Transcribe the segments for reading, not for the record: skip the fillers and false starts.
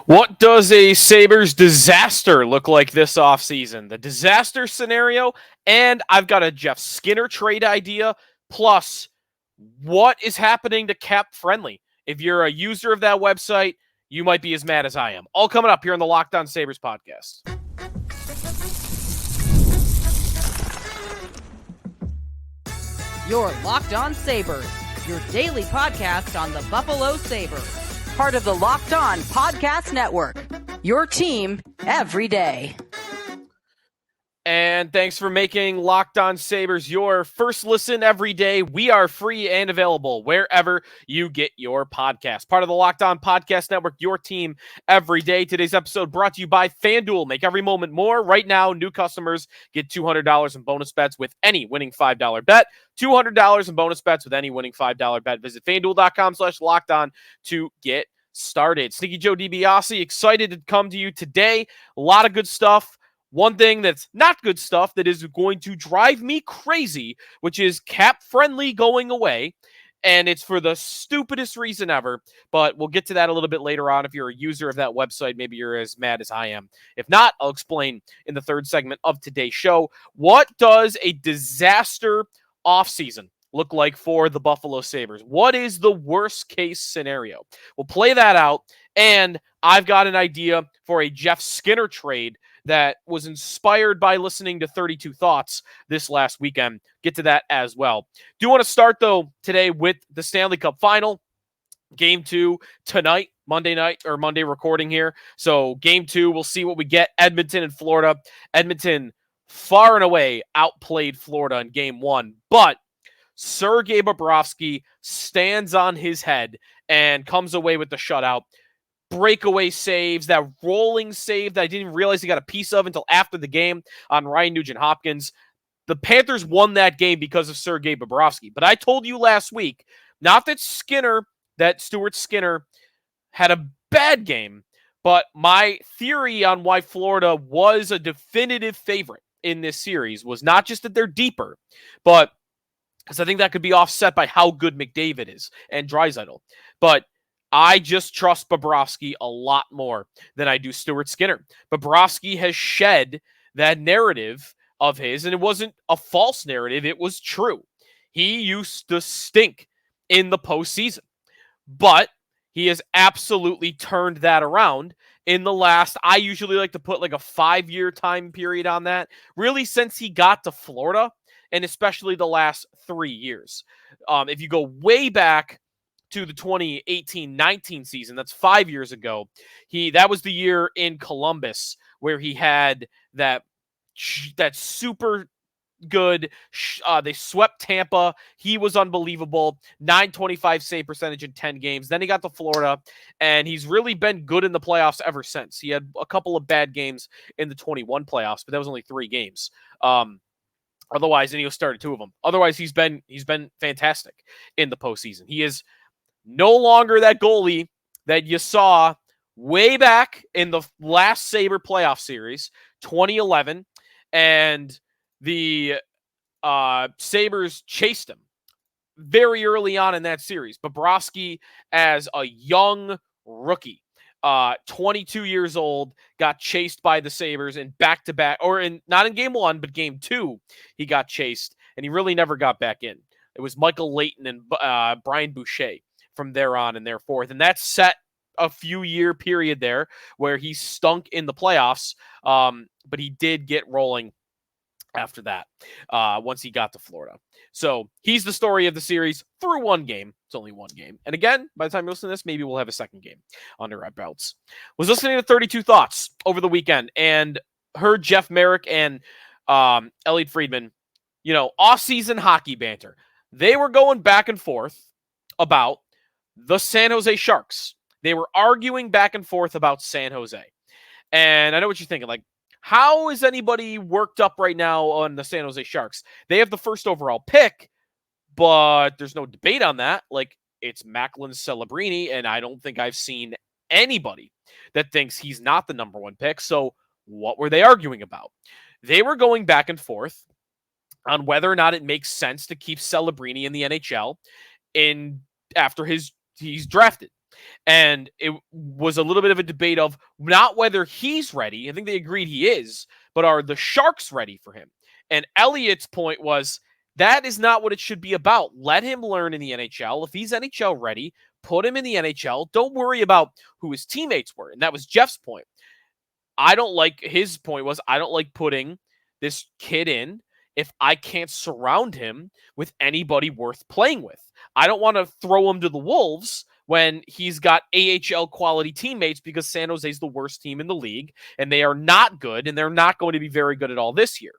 What does a Sabres disaster look like this offseason? The disaster scenario, and I've got a Jeff Skinner trade idea, plus what is happening to CapFriendly. If you're a user of that website, you might be as mad as I am. All coming up here on the Locked On Sabres podcast. You're Locked On Sabres, your daily podcast on the Buffalo Sabres. Part of the Locked On Podcast Network, your team every day. And thanks for making Locked On Sabres your first listen every day. We are free and available wherever you get your podcast. Part of the Locked On Podcast Network, your team every day. Today's episode brought to you by FanDuel. Make every moment more. Right now, new customers get $200 in bonus bets with any winning $5 bet. $200 in bonus bets with any winning $5 bet. Visit FanDuel.com/LockedOn to get started. Sneaky Joe DiBiase, excited to come to you today. A lot of good stuff. One thing that's not good stuff that is going to drive me crazy, which is CapFriendly going away. And it's for the stupidest reason ever. But we'll get to that a little bit later on. If you're a user of that website, maybe you're as mad as I am. If not, I'll explain in the third segment of today's show. What does a disaster offseason look like for the Buffalo Sabres? What is the worst case scenario? We'll play that out. And I've got an idea for a Jeff Skinner trade that was inspired by listening to 32 Thoughts this last weekend. Get to that as well. Do want to start, though, today with the Stanley Cup Final. Game 2 tonight, Monday night, or Monday recording here. So Game 2, we'll see what we get. Edmonton and Florida. Edmonton far and away outplayed Florida in Game 1. But Sergei Bobrovsky stands on his head and comes away with the shutout. Breakaway saves, that rolling save that I didn't even realize he got a piece of until after the game on Ryan Nugent-Hopkins. The Panthers won that game because of Sergei Bobrovsky. But I told you last week, not that Stuart Skinner had a bad game, but my theory on why Florida was a definitive favorite in this series was not just that they're deeper, but because I think that could be offset by how good McDavid is and Draisaitl. But I just trust Bobrovsky a lot more than I do Stuart Skinner. Bobrovsky has shed that narrative of his, and it wasn't a false narrative. It was true. He used to stink in the postseason, but he has absolutely turned that around in the last, I usually like to put like a 5-year time period on that, really since he got to Florida, and especially the last 3 years. If you go way back to the 2018-19 season, that's 5 years ago, that was the year in Columbus where he had that super good, they swept Tampa. He was unbelievable. .925 save percentage in 10 games. Then he got to Florida, and he's really been good in the playoffs ever since. He had a couple of bad games in the 21 playoffs, but that was only 3 games. Otherwise, and he started 2 of them. Otherwise, he's been fantastic in the postseason. He is no longer that goalie that you saw way back in the last Sabre playoff series, 2011, and the Sabres chased him very early on in that series. Bobrovsky, as a young rookie, 22 years old, got chased by the Sabres in back-to-back, not in Game 1, but Game 2, he got chased, and he really never got back in. It was Michael Leighton and Brian Boucher from there on and thereforth. And that set a few-year period there where he stunk in the playoffs, but he did get rolling after that once he got to Florida. So he's the story of the series through 1 game. It's only 1 game. And again, by the time you listen to this, maybe we'll have a second game under our belts. Was listening to 32 Thoughts over the weekend and heard Jeff Merrick and Elliot Friedman, off-season hockey banter. They were going back and forth about the San Jose Sharks. They were arguing back and forth about San Jose. And I know what you're thinking, like, how is anybody worked up right now on the San Jose Sharks? They have the first overall pick, but there's no debate on that. Like, it's Macklin Celebrini, and I don't think I've seen anybody that thinks he's not the number 1 pick. So what were they arguing about? They were going back and forth on whether or not it makes sense to keep Celebrini in the NHL after he's drafted. And it was a little bit of a debate of not whether he's ready. I think they agreed he is, but are the Sharks ready for him? And Elliott's point was that is not what it should be about. Let him learn in the NHL. If he's NHL ready, put him in the NHL. Don't worry about who his teammates were. And that was Jeff's point. His point was, I don't like putting this kid in if I can't surround him with anybody worth playing with. I don't want to throw him to the Wolves when he's got AHL quality teammates because San Jose is the worst team in the league and they are not good and they're not going to be very good at all this year.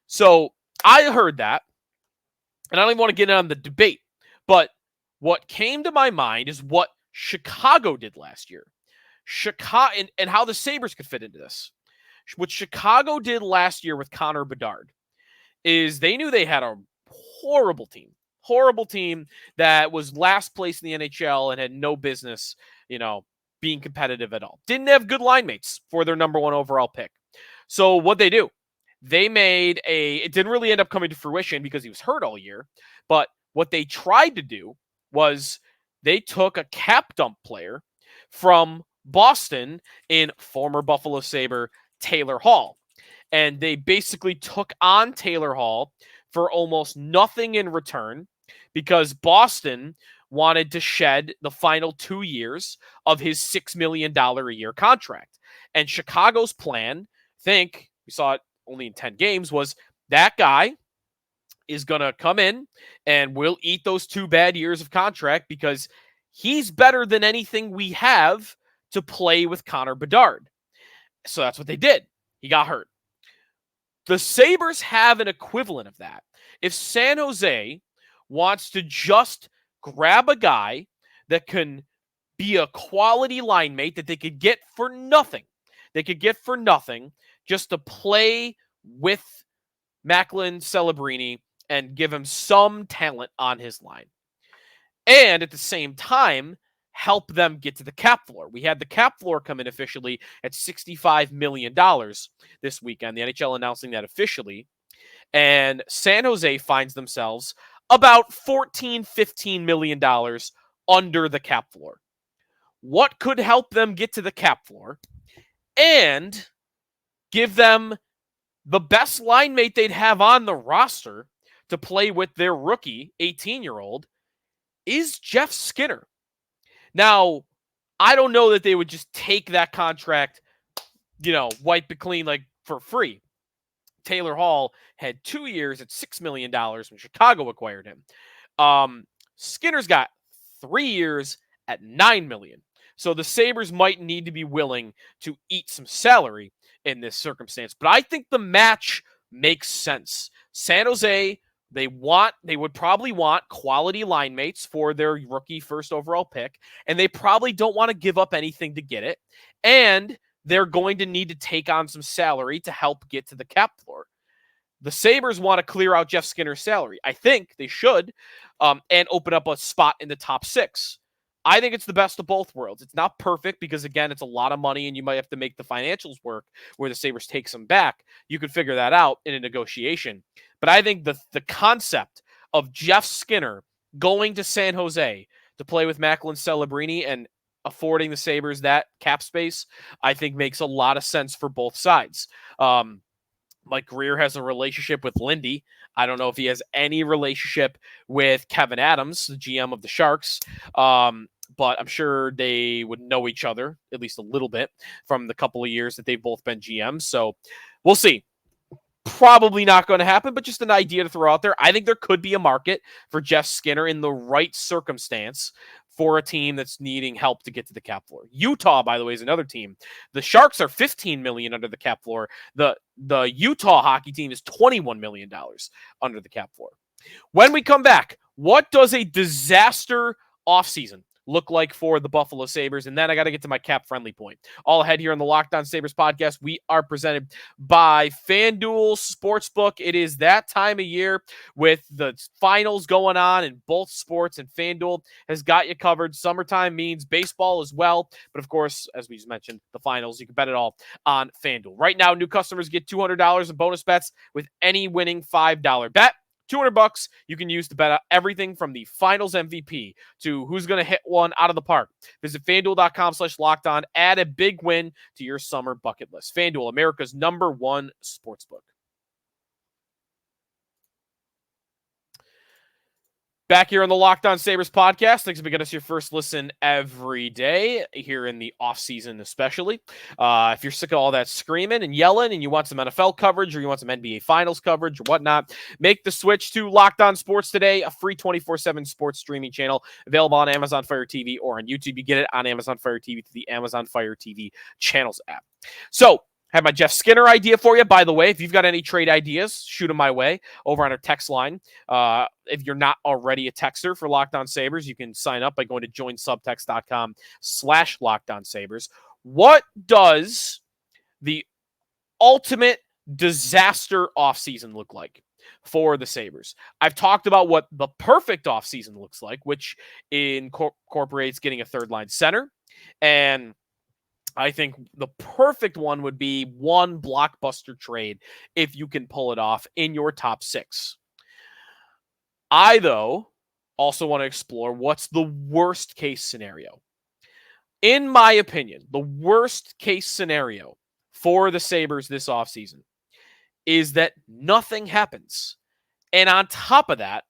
So I heard that, and I don't even want to get on the debate, but what came to my mind is what Chicago did last year. Chicago and how the Sabres could fit into this. What Chicago did last year with Connor Bedard is they knew they had a horrible team that was last place in the NHL and had no business, being competitive at all. Didn't have good line mates for their number 1 overall pick. So what they do, they made it didn't really end up coming to fruition because he was hurt all year. But what they tried to do was they took a cap dump player from Boston in former Buffalo Sabre Taylor Hall. And they basically took on Taylor Hall for almost nothing in return because Boston wanted to shed the final 2 years of his $6 million a year contract. And Chicago's plan, I think we saw it only in 10 games, was that guy is going to come in and we'll eat those 2 bad years of contract because he's better than anything we have to play with Connor Bedard. So that's what they did. He got hurt. The Sabres have an equivalent of that. If San Jose wants to just grab a guy that can be a quality line mate that they could get for nothing, just to play with Macklin Celebrini and give him some talent on his line. And at the same time, help them get to the cap floor. We had the cap floor come in officially at $65 million this weekend. The NHL announcing that officially. And San Jose finds themselves about $14-15 million under the cap floor. What could help them get to the cap floor and give them the best line mate they'd have on the roster to play with their rookie 18-year-old is Jeff Skinner. Now, I don't know that they would just take that contract, wipe it clean like for free. Taylor Hall had 2 years at $6 million when Chicago acquired him. Skinner's got 3 years at $9 million. So the Sabres might need to be willing to eat some salary in this circumstance. But I think the match makes sense. San Jose, they would probably want quality line mates for their rookie first overall pick, and they probably don't want to give up anything to get it. And they're going to need to take on some salary to help get to the cap floor. The Sabres want to clear out Jeff Skinner's salary. I think they should, and open up a spot in the top 6. I think it's the best of both worlds. It's not perfect because, again, it's a lot of money and you might have to make the financials work where the Sabres take some back. You could figure that out in a negotiation. But I think the concept of Jeff Skinner going to San Jose to play with Macklin Celebrini and affording the Sabres that cap space, I think makes a lot of sense for both sides. Mike Greer has a relationship with Lindy. I don't know if he has any relationship with Kevin Adams, the GM of the Sharks, but I'm sure they would know each other at least a little bit from the couple of years that they've both been GMs. So we'll see. Probably not going to happen, but just an idea to throw out there. I think there could be a market for Jeff Skinner in the right circumstance for a team that's needing help to get to the cap floor. Utah, by the way, is another team. The Sharks are $15 million under the cap floor. The Utah hockey team is $21 million under the cap floor. When we come back, what does a disaster offseason look like for the Buffalo Sabres? And then I got to get to my cap-friendly point. All ahead here on the Locked On Sabres podcast. We are presented by FanDuel Sportsbook. It is that time of year with the finals going on in both sports, and FanDuel has got you covered. Summertime means baseball as well. But of course, as we just mentioned, the finals, you can bet it all on FanDuel. Right now, new customers get $200 in bonus bets with any winning $5 bet. $200 you can use to bet out everything from the finals MVP to who's going to hit one out of the park. Visit FanDuel.com/lockedon. Add a big win to your summer bucket list. FanDuel, America's #1 sportsbook. Back here on the Locked On Sabres podcast. Thanks for giving us your first listen every day here in the offseason especially. If you're sick of all that screaming and yelling and you want some NFL coverage or you want some NBA Finals coverage or whatnot, make the switch to Locked On Sports Today, a free 24/7 sports streaming channel available on Amazon Fire TV or on YouTube. You get it on Amazon Fire TV through the Amazon Fire TV channels app. So, I have my Jeff Skinner idea for you. By the way, if you've got any trade ideas, shoot them my way over on our text line. If you're not already a texter for Locked On Sabres, you can sign up by going to joinsubtext.com/LockedOnSabres. What does the ultimate disaster offseason look like for the Sabres? I've talked about what the perfect offseason looks like, which incorporates getting a third-line center, and I think the perfect one would be one blockbuster trade if you can pull it off in your top 6. I, though, also want to explore what's the worst case scenario. In my opinion, the worst case scenario for the Sabres this offseason is that nothing happens. And on top of that,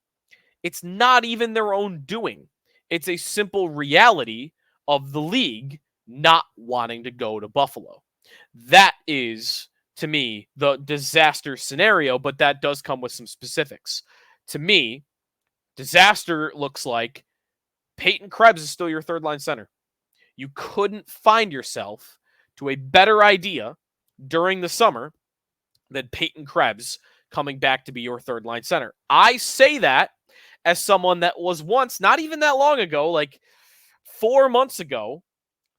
it's not even their own doing. It's a simple reality of the league not wanting to go to Buffalo. That is, to me, the disaster scenario, but that does come with some specifics. To me, disaster looks like Peyton Krebs is still your third-line center. You couldn't find yourself to a better idea during the summer than Peyton Krebs coming back to be your third-line center. I say that as someone that was once, not even that long ago, like 4 months ago,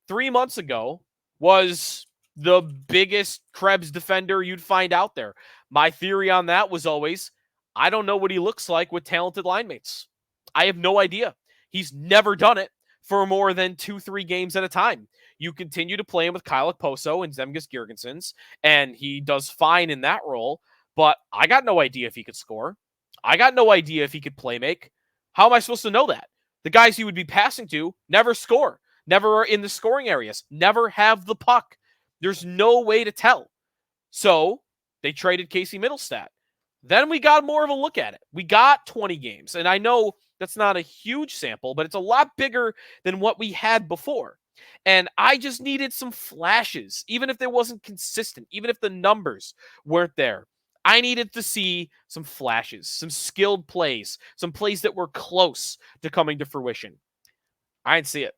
3 months ago, was the biggest Krebs defender you'd find out there. My theory on that was always, I don't know what he looks like with talented line mates. I have no idea. He's never done it for more than 2-3 games at a time. You continue to play him with Kyle Okposo and Zemgus Girgensons, and he does fine in that role, but I got no idea if he could score. I got no idea if he could play make. How am I supposed to know that? The guys he would be passing to never score. Never are in the scoring areas, never have the puck. There's no way to tell. So they traded Casey Middlestat. Then we got more of a look at it. We got 20 games. And I know that's not a huge sample, but it's a lot bigger than what we had before. And I just needed some flashes, even if they wasn't consistent, even if the numbers weren't there. I needed to see some flashes, some skilled plays, some plays that were close to coming to fruition. I didn't see it.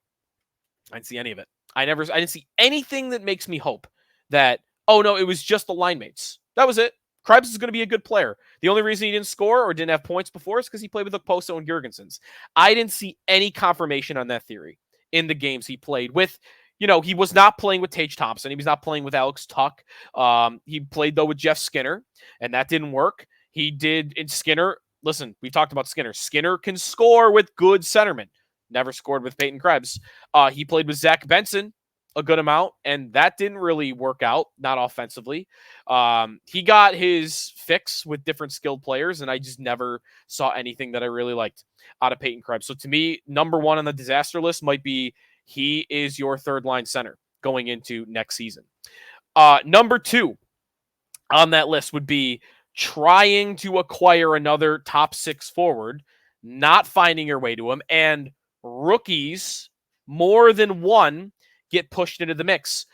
I didn't see any of it. I didn't see anything that makes me hope that, oh no, it was just the line mates. That was it. Krebs is going to be a good player. The only reason he didn't score or didn't have points before is because he played with Okposo and Girgensons. I didn't see any confirmation on that theory in the games he played with. He was not playing with Tage Thompson. He was not playing with Alex Tuck. He played, though, with Jeff Skinner, and that didn't work. He did in Skinner. Listen, we talked about Skinner. Skinner can score with good centermen. Never scored with Peyton Krebs. He played with Zach Benson a good amount, and that didn't really work out, not offensively. He got his fix with different skilled players, and I just never saw anything that I really liked out of Peyton Krebs. So to me, number one on the disaster list might be he is your third-line center going into next season. Number 2 on that list would be trying to acquire another top 6 forward, not finding your way to him, and rookies, more than one, get pushed into the mix.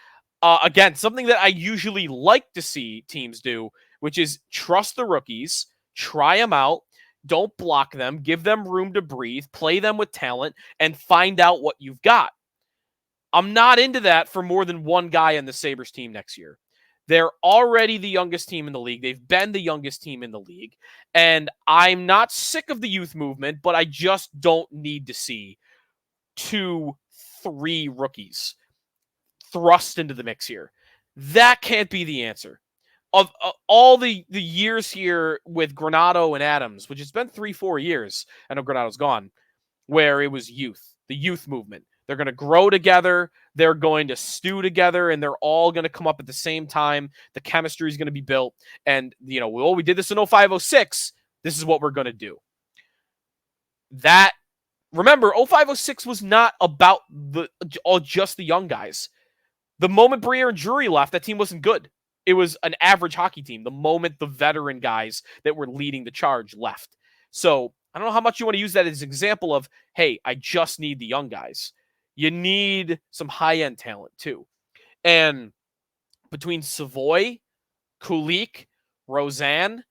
Again, something that I usually like to see teams do, which is trust the rookies, try them out, don't block them, give them room to breathe, play them with talent, and find out what you've got. I'm not into that for more than one guy on the Sabres team next year. They're already the youngest team in the league. They've been the youngest team in the league. And I'm not sick of the youth movement, but I just don't need to see 2-3 rookies thrust into the mix here. That can't be the answer. Of all the years here with Granato and Adams, which has been 3-4 years, I know Granato's gone, where it was youth, the youth movement. They're going to grow together. They're going to stew together, and they're all going to come up at the same time. The chemistry is going to be built. And, we did this in 05-06. this is what we're going to do. That, remember, 05-06 was not about just the young guys. The moment Briere and Drury left, that team wasn't good. It was an average hockey team the moment the veteran guys that were leading the charge left. So I don't know how much you want to use that as an example of, hey, I just need the young guys. You need some high-end talent too. And between Savoy, Kulik, Roseanne,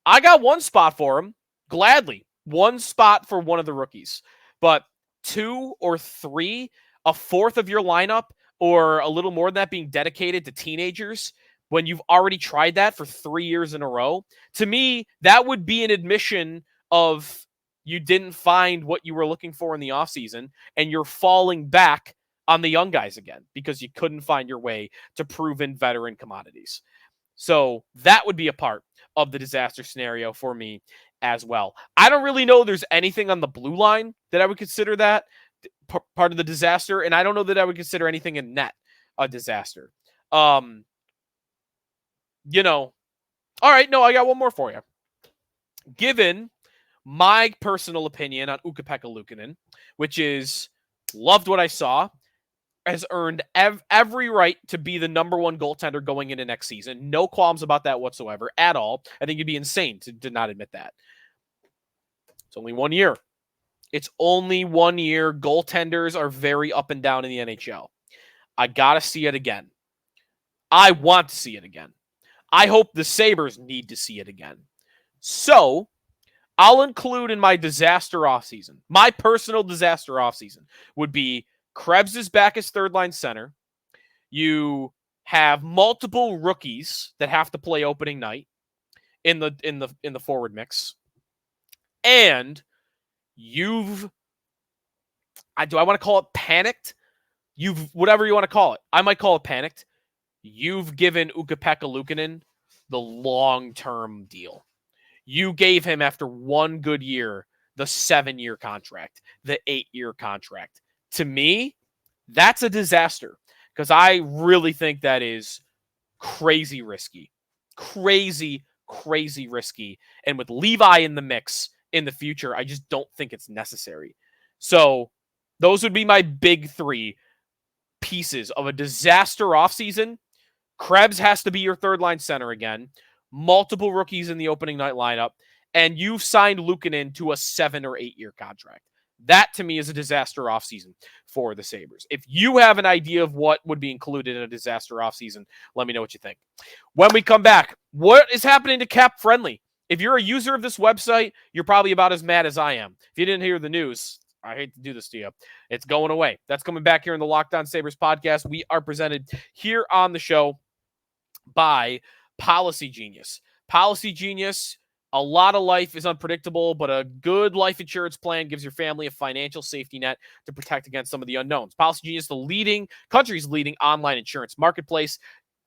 I got one spot for him, gladly. One spot for one of the rookies. But 2 or 3, a fourth of your lineup, or a little more than that being dedicated to teenagers, when you've already tried that for 3 years in a row, to me, that would be an admission of you didn't find what you were looking for in the offseason, and you're falling back on the young guys again because you couldn't find your way to proven veteran commodities. So that would be a part of the disaster scenario for me as well. I don't really know there's anything on the blue line that I would consider that part of the disaster, and I don't know that I would consider anything in net a disaster. All right, no, I got one more for you. Given my personal opinion on Ukko-Pekka Luukkonen, which is loved what I saw, has earned every right to be the number one goaltender going into next season. No qualms about that whatsoever at all. I think you'd be insane to not admit that. It's only 1 year. It's only 1 year. Goaltenders are very up and down in the NHL. I got to see it again. I want to see it again. I hope the Sabres need to see it again. So I'll include in my disaster offseason, my personal disaster offseason would be Krebs is back as third line center. You have multiple rookies that have to play opening night in the forward mix. And do I want to call it panicked? Whatever you want to call it. I might call it panicked. You've given Ukko-Pekka Luukkonen the long-term deal. You gave him, after one good year, the 7-year contract, the 8-year contract. To me, that's a disaster because I really think that is crazy risky. Crazy risky. And with Levi in the mix in the future, I just don't think it's necessary. So those would be my big 3 pieces of a disaster offseason. Krebs has to be your third line center again. Multiple rookies in the opening night lineup. And you've signed Luukkonen to a 7 or 8 year contract. That, to me, is a disaster offseason for the Sabres. If you have an idea of what would be included in a disaster offseason, let me know what you think. When we come back, what is happening to CapFriendly? If you're a user of this website, you're probably about as mad as I am. If you didn't hear the news, I hate to do this to you. It's going away. That's coming back here in the Locked On Sabres podcast. We are presented here on the show by Policy Genius. Policy Genius, a lot of life is unpredictable, but a good life insurance plan gives your family a financial safety net to protect against some of the unknowns. Policy Genius, the country's leading online insurance marketplace,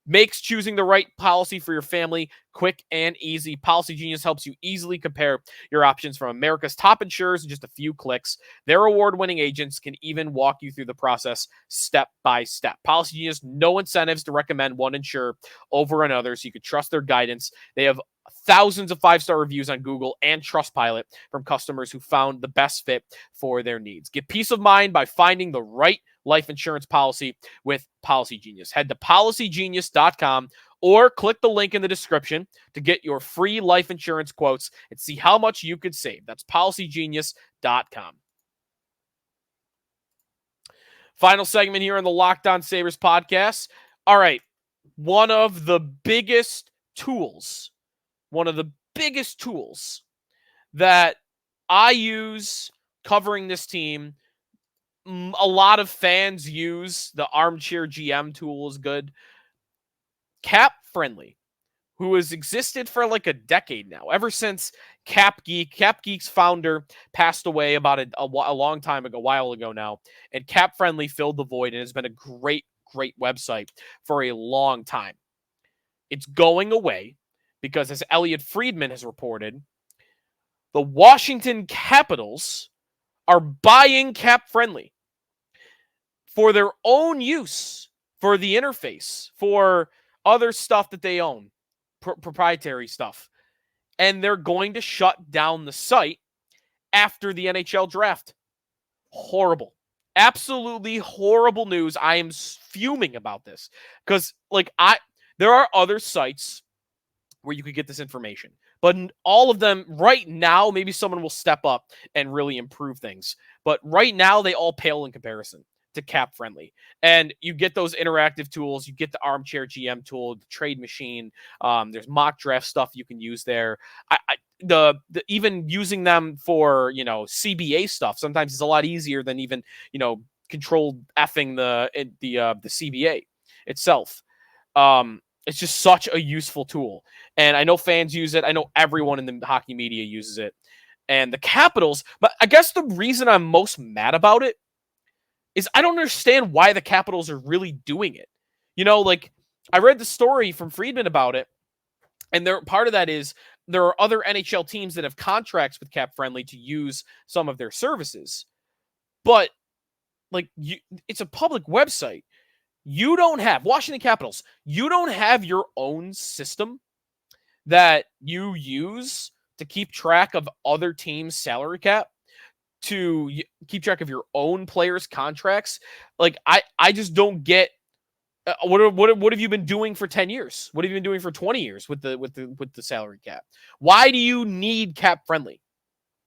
makes choosing the right policy for your family quick and easy. Policy Genius helps you easily compare your options from America's top insurers in just a few clicks. Their award-winning agents can even walk you through the process step by step. Policy Genius, no incentives to recommend one insurer over another, so you can trust their guidance. They have thousands of 5-star reviews on Google and Trustpilot from customers who found the best fit for their needs. Get peace of mind by finding the right life insurance policy with Policy Genius. Head to policygenius.com or click the link in the description to get your free life insurance quotes and see how much you could save. That's policygenius.com. Final segment here on the Locked On Sabres podcast. All right, one of the biggest tools that I use covering this team. A lot of fans use the armchair GM tool is good. CapFriendly, who has existed for like a decade now, ever since CapGeek's founder passed away about a long time ago, a while ago now, and CapFriendly filled the void and has been a great website for a long time. It's going away because, as Elliot Friedman has reported, the Washington Capitals are buying CapFriendly for their own use, for the interface, for other stuff that they own, proprietary stuff. and they're going to shut down the site after the NHL draft. Horrible. Absolutely horrible news. I am fuming about this because there are other sites where you could get this information, but all of them right now, maybe someone will step up and really improve things. But right now, they all pale in comparison to CapFriendly. And you get those interactive tools. You get the armchair GM tool, the trade machine. There's mock draft stuff you can use there. The even using them for, CBA stuff sometimes is a lot easier than even, controlled effing the CBA itself. It's just such a useful tool. And I know fans use it. I know everyone in the hockey media uses it. And the Capitals, but I guess the reason I'm most mad about it is I don't understand why the Capitals are really doing it. I read the story from Friedman about it, and part of that is there are other NHL teams that have contracts with CapFriendly to use some of their services. But it's a public website. You don't have Washington Capitals. You don't have your own system that you use to keep track of other teams' salary cap, to keep track of your own players' contracts. I just don't get what have you been doing for 10 years? What have you been doing for 20 years with the salary cap? Why do you need CapFriendly?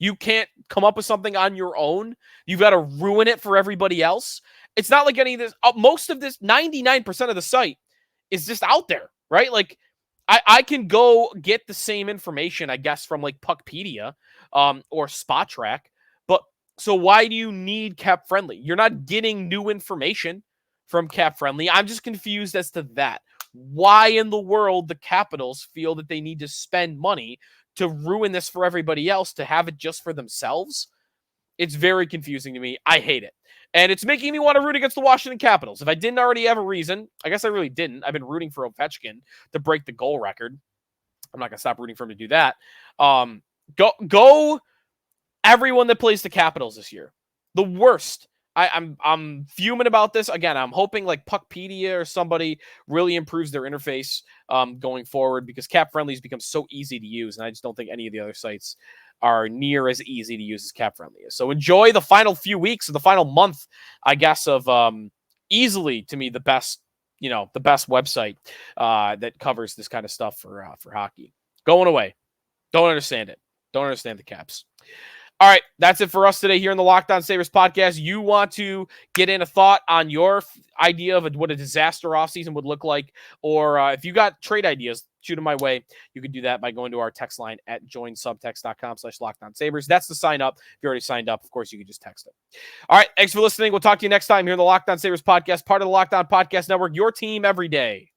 You can't come up with something on your own. You've got to ruin it for everybody else. It's not like any of this. Most of this, 99% of the site is just out there, right? I can go get the same information, I guess, from Puckpedia or Spot Track. But so why do you need CapFriendly? You're not getting new information from CapFriendly. I'm just confused as to that. Why in the world the Capitals feel that they need to spend money to ruin this for everybody else, to have it just for themselves? It's very confusing to me. I hate it. And it's making me want to root against the Washington Capitals. If I didn't already have a reason, I guess I really didn't. I've been rooting for Ovechkin to break the goal record. I'm not going to stop rooting for him to do that. Go everyone that plays the Capitals this year. The worst. I'm fuming about this. Again, I'm hoping Puckpedia or somebody really improves their interface going forward, because CapFriendly has become so easy to use, and I just don't think any of the other sites are near as easy to use as CapFriendly is. So enjoy the final few weeks, or the final month, I guess, of easily, to me, the best website that covers this kind of stuff for hockey. Going away. Don't understand it. Don't understand the Caps. All right, that's it for us today here in the Locked On Sabres podcast. You want to get in a thought on your idea of what a disaster offseason would look like, or if you got trade ideas, shoot them my way. You can do that by going to our text line at joinsubtext.com/LockedOnSabres. That's the sign up. If you already signed up, of course, you can just text it. All right, thanks for listening. We'll talk to you next time here in the Locked On Sabres podcast, part of the Locked On Podcast Network, your team every day.